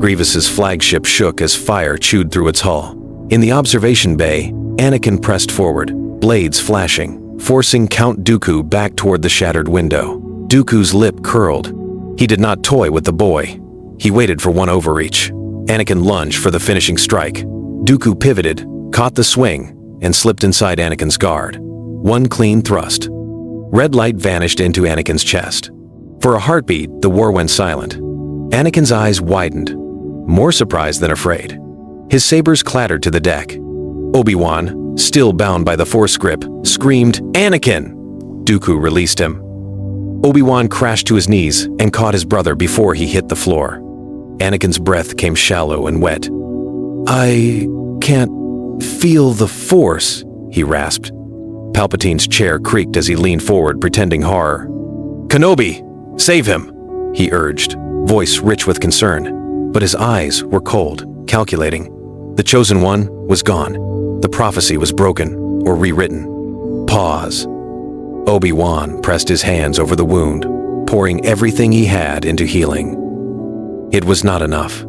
Grievous's flagship shook as fire chewed through its hull. In the observation bay, Anakin pressed forward, blades flashing, forcing Count Dooku back toward the shattered window. Dooku's lip curled. He did not toy with the boy. He waited for one overreach. Anakin lunged for the finishing strike. Dooku pivoted, caught the swing, and slipped inside Anakin's guard. One clean thrust. Red light vanished into Anakin's chest. For a heartbeat, the war went silent. Anakin's eyes widened, more surprised than afraid. His sabers clattered to the deck. Obi-Wan, still bound by the Force grip, screamed, "Anakin!" Dooku released him. Obi-Wan crashed to his knees and caught his brother before he hit the floor. Anakin's breath came shallow and wet. "I can't feel the Force," he rasped. Palpatine's chair creaked as he leaned forward, pretending horror. "Kenobi, save him," he urged, voice rich with concern. But his eyes were cold, calculating. The Chosen One was gone. The prophecy was broken or rewritten. Pause. Obi-Wan pressed his hands over the wound, pouring everything he had into healing. It was not enough.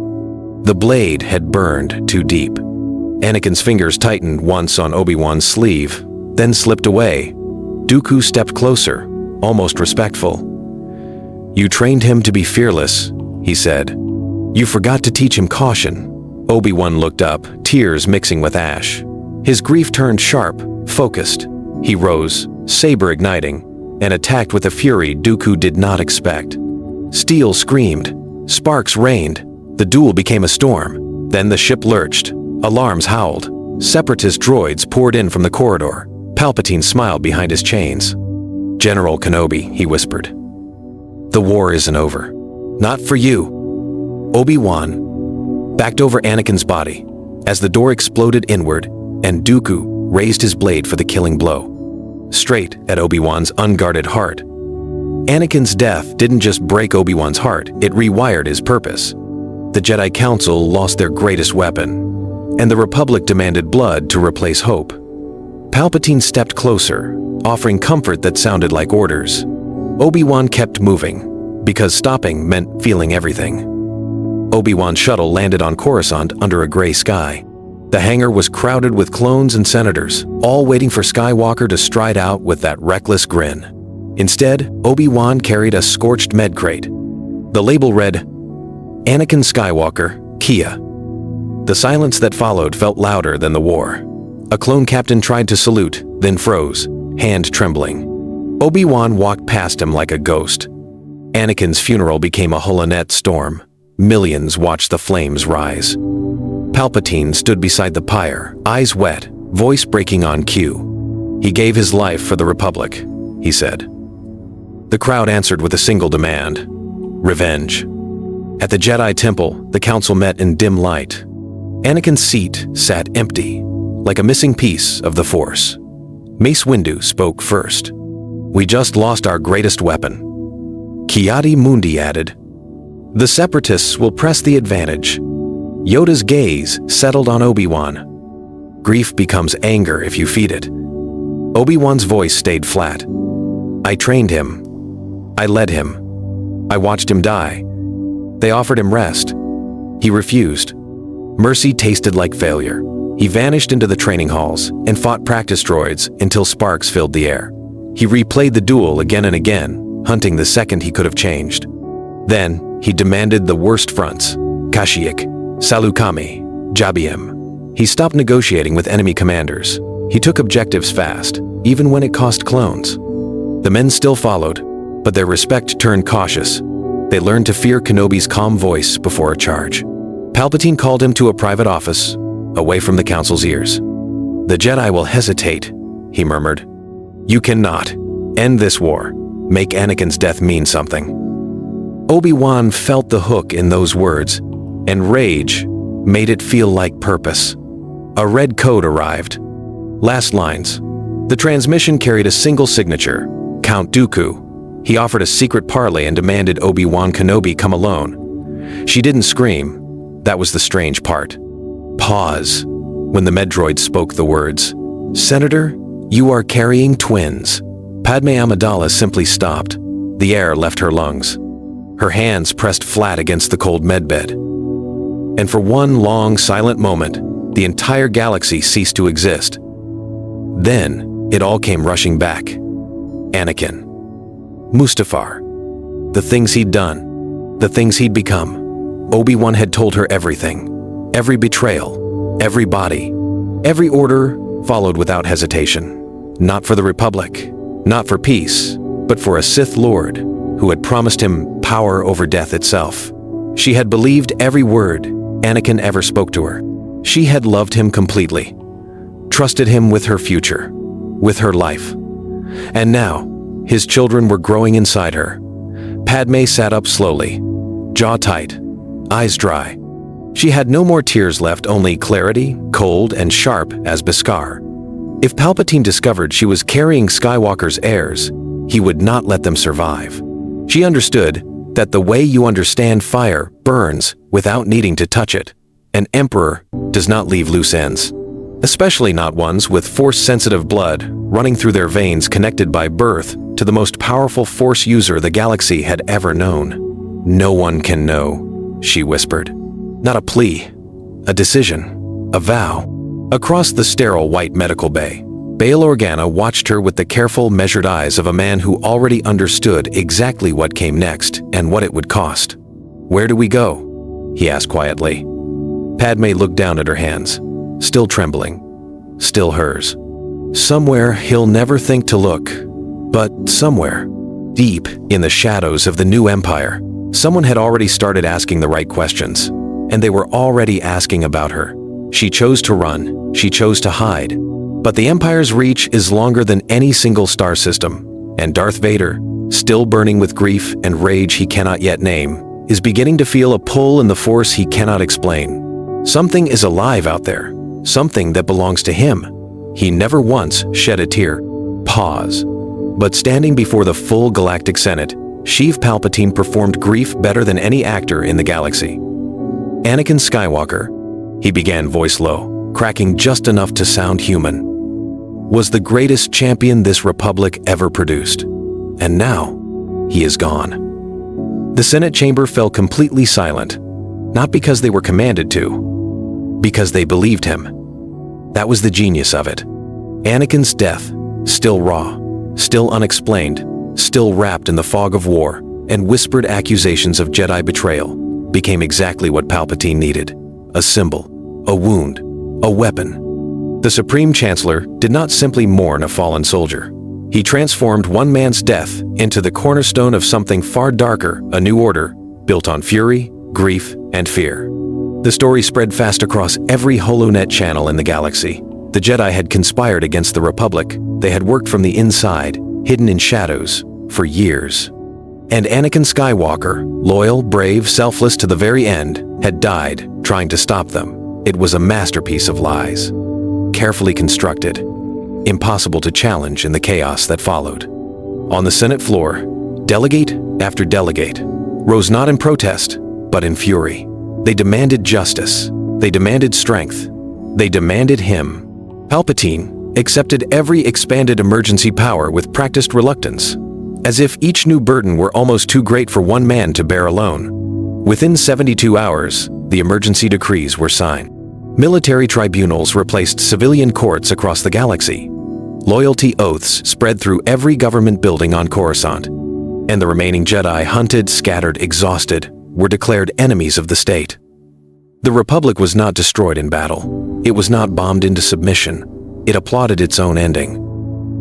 The blade had burned too deep. Anakin's fingers tightened once on Obi-Wan's sleeve, then slipped away. Dooku stepped closer, almost respectful. "You trained him to be fearless," he said. "You forgot to teach him caution." Obi-Wan looked up, tears mixing with ash. His grief turned sharp, focused. He rose, saber igniting, and attacked with a fury Dooku did not expect. Steel screamed. Sparks rained. The duel became a storm. Then the ship lurched. Alarms howled. Separatist droids poured in from the corridor. Palpatine smiled behind his chains. "General Kenobi," he whispered. "The war isn't over. Not for you." Obi-Wan backed over Anakin's body as the door exploded inward and Dooku raised his blade for the killing blow, straight at Obi-Wan's unguarded heart. Anakin's death didn't just break Obi-Wan's heart, it rewired his purpose. The Jedi Council lost their greatest weapon, and the Republic demanded blood to replace hope. Palpatine stepped closer, offering comfort that sounded like orders. Obi-Wan kept moving, because stopping meant feeling everything. Obi-Wan's shuttle landed on Coruscant under a gray sky. The hangar was crowded with clones and senators, all waiting for Skywalker to stride out with that reckless grin. Instead, Obi-Wan carried a scorched med crate. The label read, "Anakin Skywalker, Kia." The silence that followed felt louder than the war. A clone captain tried to salute, then froze, hand trembling. Obi-Wan walked past him like a ghost. Anakin's funeral became a holonet storm. Millions watched the flames rise. Palpatine stood beside the pyre, eyes wet, voice breaking on cue. "He gave his life for the Republic," he said. The crowd answered with a single demand: revenge. At the Jedi Temple, the Council met in dim light. Anakin's seat sat empty, like a missing piece of the Force. Mace Windu spoke first. "We just lost our greatest weapon." Kiadi Mundi added, "The Separatists will press the advantage." Yoda's gaze settled on Obi-Wan. "Grief becomes anger if you feed it." Obi-Wan's voice stayed flat. "I trained him. I led him. I watched him die. They offered him rest. He refused. Mercy tasted like failure. He vanished into the training halls and fought practice droids until sparks filled the air. He replayed the duel again and again, hunting the second he could have changed. Then, he demanded the worst fronts: Kashyyyk, Salukami, Jabiim. He stopped negotiating with enemy commanders. He took objectives fast, even when it cost clones. The men still followed, but their respect turned cautious. They learned to fear Kenobi's calm voice before a charge. Palpatine called him to a private office, away from the Council's ears. "The Jedi will hesitate," he murmured. "You cannot end this war, make Anakin's death mean something." Obi-Wan felt the hook in those words, and rage made it feel like purpose. A red code arrived. Last lines. The transmission carried a single signature, Count Dooku. He offered a secret parley and demanded Obi-Wan Kenobi come alone. She didn't scream. That was the strange part. Pause. When the Medroid spoke the words, "Senator, you are carrying twins." Padme Amidala simply stopped. The air left her lungs. Her hands pressed flat against the cold medbed. and for one long, silent moment, the entire galaxy ceased to exist. Then, it all came rushing back. Anakin. Mustafar. The things he'd done. The things he'd become. Obi-Wan had told her everything. Every betrayal. Every body. Every order followed without hesitation. Not for the Republic. Not for peace. But for a Sith Lord who had promised him power over death itself. She had believed every word Anakin ever spoke to her. She had loved him completely. Trusted him with her future. With her life. And now, his children were growing inside her. Padme sat up slowly, jaw tight, eyes dry. She had no more tears left, only clarity, cold and sharp as Beskar. If Palpatine discovered she was carrying Skywalker's heirs, he would not let them survive. She understood that the way you understand fire burns without needing to touch it. An emperor does not leave loose ends, especially not ones with force-sensitive blood running through their veins connected by birth to the most powerful force user the galaxy had ever known. No one can know, she whispered. Not a plea, a decision, a vow. Across the sterile white medical bay, Bail Organa watched her with the careful, measured eyes of a man who already understood exactly what came next and what it would cost. "Where do we go?" he asked quietly. Padme looked down at her hands, still trembling, still hers. Somewhere he'll never think to look, but somewhere, deep in the shadows of the new empire, someone had already started asking the right questions, and they were already asking about her. She chose to run, she chose to hide, but the Empire's reach is longer than any single star system, and Darth Vader, still burning with grief and rage he cannot yet name, is beginning to feel a pull in the Force he cannot explain. Something is alive out there, something that belongs to him. He never once shed a tear. Pause. But standing before the full Galactic Senate, Sheev Palpatine performed grief better than any actor in the galaxy. Anakin Skywalker, he began, voice low, cracking just enough to sound human, was the greatest champion this republic ever produced. And now, he is gone. The Senate chamber fell completely silent, not because they were commanded to, because they believed him. That was the genius of it. Anakin's death, still raw, still unexplained, still wrapped in the fog of war and whispered accusations of Jedi betrayal, became exactly what Palpatine needed. A symbol, a wound, a weapon. The Supreme Chancellor did not simply mourn a fallen soldier. He transformed one man's death into the cornerstone of something far darker, a new order, built on fury, grief, and fear. The story spread fast across every HoloNet channel in the galaxy. The Jedi had conspired against the Republic. They had worked from the inside, hidden in shadows, for years. And Anakin Skywalker, loyal, brave, selfless to the very end, had died trying to stop them. It was a masterpiece of lies. Carefully constructed, impossible to challenge in the chaos that followed. On the Senate floor, delegate after delegate rose not in protest, but in fury. They demanded justice. They demanded strength. They demanded him. Palpatine accepted every expanded emergency power with practiced reluctance, as if each new burden were almost too great for one man to bear alone. Within 72 hours, the emergency decrees were signed. Military tribunals replaced civilian courts across the galaxy. Loyalty oaths spread through every government building on Coruscant. And the remaining Jedi, hunted, scattered, exhausted, were declared enemies of the state. The Republic was not destroyed in battle. It was not bombed into submission. It applauded its own ending.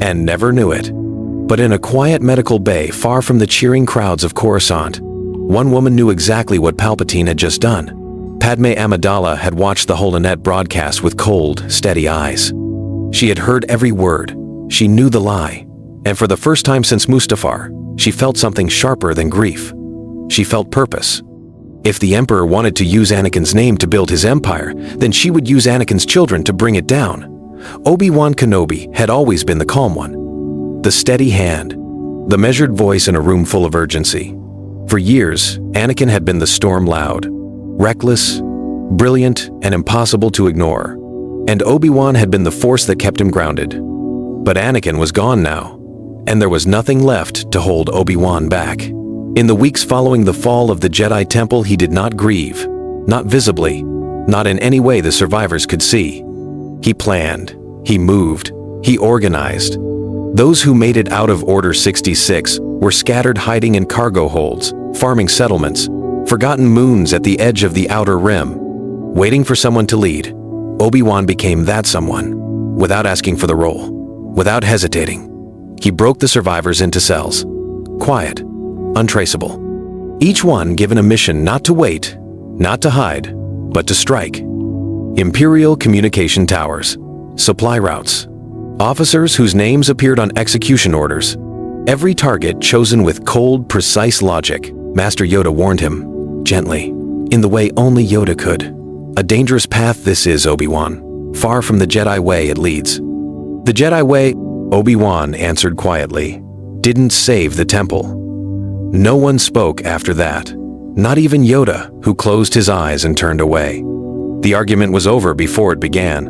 And never knew it. But in a quiet medical bay far from the cheering crowds of Coruscant, one woman knew exactly what Palpatine had just done. Padme Amidala had watched the HoloNet broadcast with cold, steady eyes. She had heard every word. She knew the lie. And for the first time since Mustafar, she felt something sharper than grief. She felt purpose. If the Emperor wanted to use Anakin's name to build his empire, then she would use Anakin's children to bring it down. Obi-Wan Kenobi had always been the calm one. The steady hand. The measured voice in a room full of urgency. For years, Anakin had been the storm loud, reckless, brilliant, and impossible to ignore. And Obi-Wan had been the force that kept him grounded. But Anakin was gone now, and there was nothing left to hold Obi-Wan back. In the weeks following the fall of the Jedi Temple, he did not grieve, Not visibly, not in any way the survivors could see. He planned, he moved, he organized. Those who made it out of Order 66 were scattered hiding in cargo holds, farming settlements, forgotten moons at the edge of the Outer Rim. Waiting for someone to lead, Obi-Wan became that someone, without asking for the role, without hesitating. He broke the survivors into cells, quiet, untraceable. Each one given a mission not to wait, not to hide, but to strike. Imperial communication towers, supply routes, officers whose names appeared on execution orders. Every target chosen with cold, precise logic. Master Yoda warned him, gently, in the way only Yoda could. A dangerous path this is, Obi-Wan. Far from the Jedi way it leads. The Jedi way, Obi-Wan answered quietly, didn't save the temple. No one spoke after that. Not even Yoda, who closed his eyes and turned away. The argument was over before it began.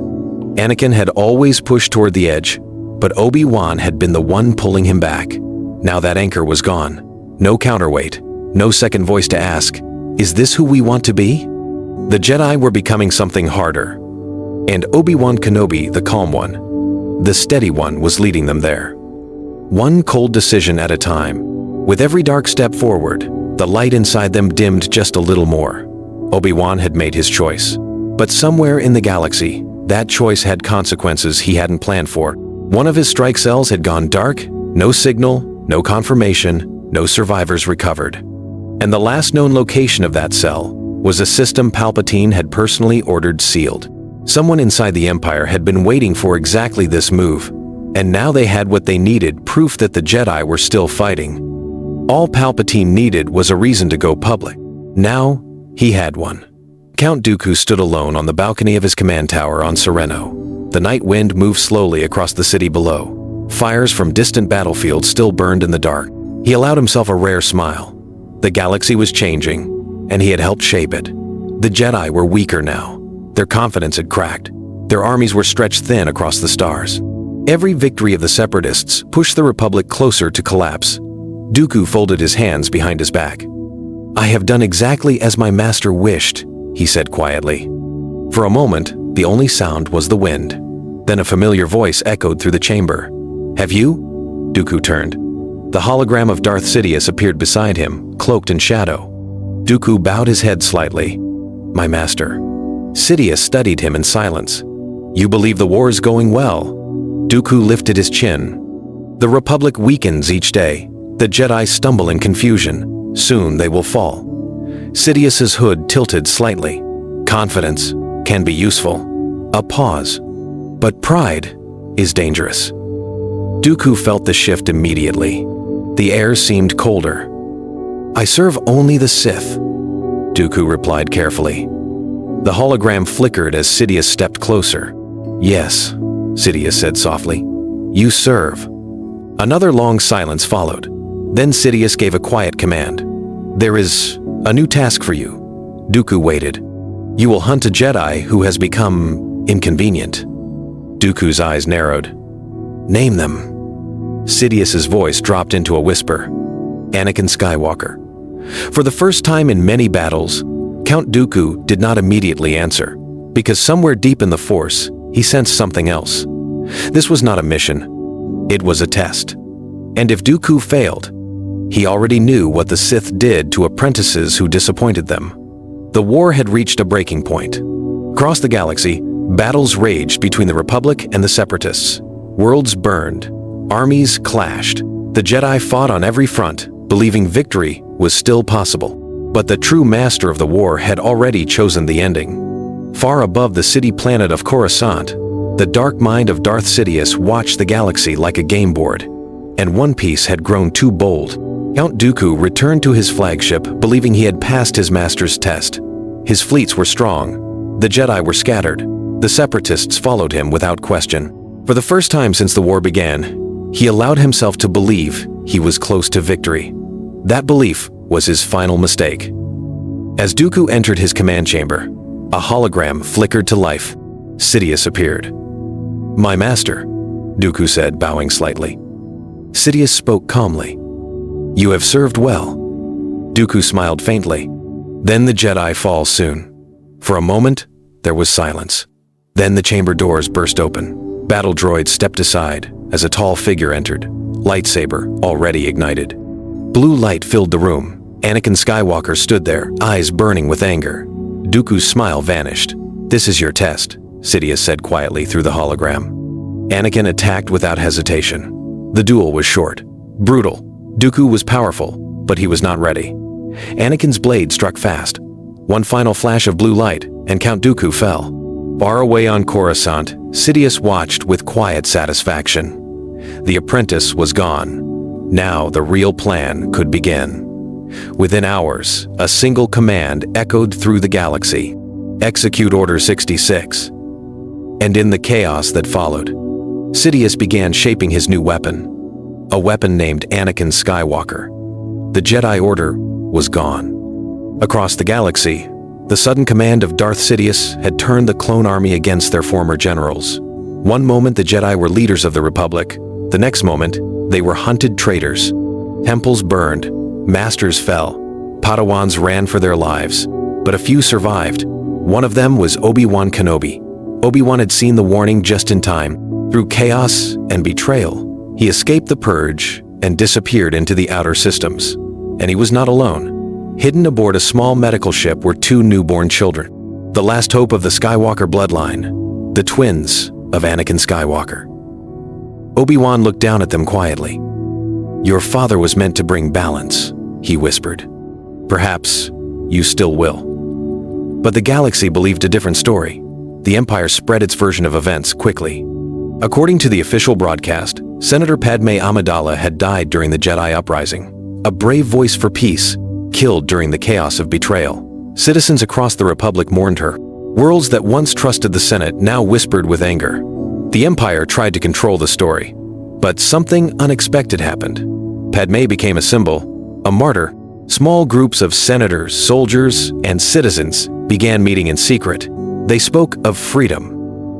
Anakin had always pushed toward the edge, but Obi-Wan had been the one pulling him back. Now that anchor was gone. No counterweight, no second voice to ask, is this who we want to be? The Jedi were becoming something harder, and Obi-Wan Kenobi, the calm one, the steady one, was leading them there. One cold decision at a time. With every dark step forward, the light inside them dimmed just a little more. Obi-Wan had made his choice. But somewhere in the galaxy, that choice had consequences he hadn't planned for. One of his strike cells had gone dark, no signal, no confirmation, no survivors recovered. And the last known location of that cell was a system Palpatine had personally ordered sealed. Someone inside the Empire had been waiting for exactly this move, and now they had what they needed, proof that the Jedi were still fighting. All Palpatine needed was a reason to go public. Now, he had one. Count Dooku stood alone on the balcony of his command tower on Sereno. The night wind moved slowly across the city below. Fires from distant battlefields still burned in the dark. He allowed himself a rare smile. The galaxy was changing, and he had helped shape it. The Jedi were weaker now. Their confidence had cracked. Their armies were stretched thin across the stars. Every victory of the Separatists pushed the Republic closer to collapse. Dooku folded his hands behind his back. I have done exactly as my master wished, he said quietly. For a moment, the only sound was the wind. Then a familiar voice echoed through the chamber. Have you? Dooku turned. The hologram of Darth Sidious appeared beside him, cloaked in shadow. Dooku bowed his head slightly. My master. Sidious studied him in silence. You believe the war is going well? Dooku lifted his chin. The Republic weakens each day. The Jedi stumble in confusion. Soon they will fall. Sidious's hood tilted slightly. Confidence can be useful. A pause. But pride is dangerous. Dooku felt the shift immediately. The air seemed colder. I serve only the Sith, Dooku replied carefully. The hologram flickered as Sidious stepped closer. Yes, Sidious said softly. You serve. Another long silence followed. Then Sidious gave a quiet command. There is a new task for you. Dooku waited. You will hunt a Jedi who has become inconvenient. Dooku's eyes narrowed. Name them. Sidious's voice dropped into a whisper. Anakin Skywalker. For the first time in many battles, Count Dooku did not immediately answer, because somewhere deep in the Force, he sensed something else. This was not a mission. It was a test. And if Dooku failed, he already knew what the Sith did to apprentices who disappointed them. The war had reached a breaking point. Across the galaxy, battles raged between the Republic and the Separatists. Worlds burned. Armies clashed. The Jedi fought on every front, believing victory was still possible. But the true master of the war had already chosen the ending. Far above the city planet of Coruscant, the dark mind of Darth Sidious watched the galaxy like a game board. And one piece had grown too bold. Count Dooku returned to his flagship, believing he had passed his master's test. His fleets were strong. The Jedi were scattered. The Separatists followed him without question. For the first time since the war began, he allowed himself to believe he was close to victory. That belief was his final mistake. As Dooku entered his command chamber, a hologram flickered to life. Sidious appeared. My master, Dooku said, bowing slightly. Sidious spoke calmly. You have served well. Dooku smiled faintly. Then the Jedi fall soon. For a moment, there was silence. Then the chamber doors burst open. Battle droids stepped aside as a tall figure entered, lightsaber already ignited. Blue light filled the room. Anakin Skywalker stood there, eyes burning with anger. Dooku's smile vanished. "This is your test," Sidious said quietly through the hologram. Anakin attacked without hesitation. The duel was short, brutal. Dooku was powerful, but he was not ready. Anakin's blade struck fast. One final flash of blue light, and Count Dooku fell. Far away on Coruscant, Sidious watched with quiet satisfaction. The apprentice was gone. Now the real plan could begin. Within hours, a single command echoed through the galaxy: "Execute Order 66." And in the chaos that followed, Sidious began shaping his new weapon, a weapon named Anakin Skywalker. The Jedi Order was gone. Across the galaxy, the sudden command of Darth Sidious had turned the clone army against their former generals. One moment the Jedi were leaders of the Republic, the next moment they were hunted traitors. Temples burned, masters fell, Padawans ran for their lives, but a few survived. One of them was Obi-Wan Kenobi. Obi-Wan had seen the warning just in time. Through chaos and betrayal, he escaped the purge and disappeared into the outer systems. And he was not alone. Hidden aboard a small medical ship were two newborn children, the last hope of the Skywalker bloodline, the twins of Anakin Skywalker. Obi-Wan looked down at them quietly. "Your father was meant to bring balance," he whispered. "Perhaps you still will." But the galaxy believed a different story. The Empire spread its version of events quickly. According to the official broadcast, Senator Padme Amidala had died during the Jedi Uprising, a brave voice for peace, killed during the chaos of betrayal. Citizens across the Republic mourned her. Worlds that once trusted the Senate now whispered with anger. The Empire tried to control the story, but something unexpected happened. Padme became a symbol, a martyr. Small groups of senators, soldiers, and citizens began meeting in secret. They spoke of freedom,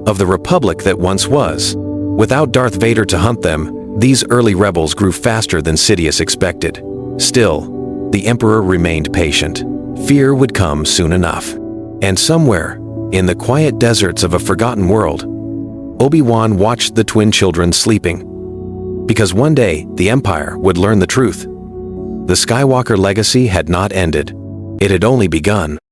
of the Republic that once was. Without Darth Vader to hunt them, these early rebels grew faster than Sidious expected. Still, the Emperor remained patient. Fear would come soon enough. And somewhere, in the quiet deserts of a forgotten world, Obi-Wan watched the twin children sleeping. Because one day, the Empire would learn the truth. The Skywalker legacy had not ended. It had only begun.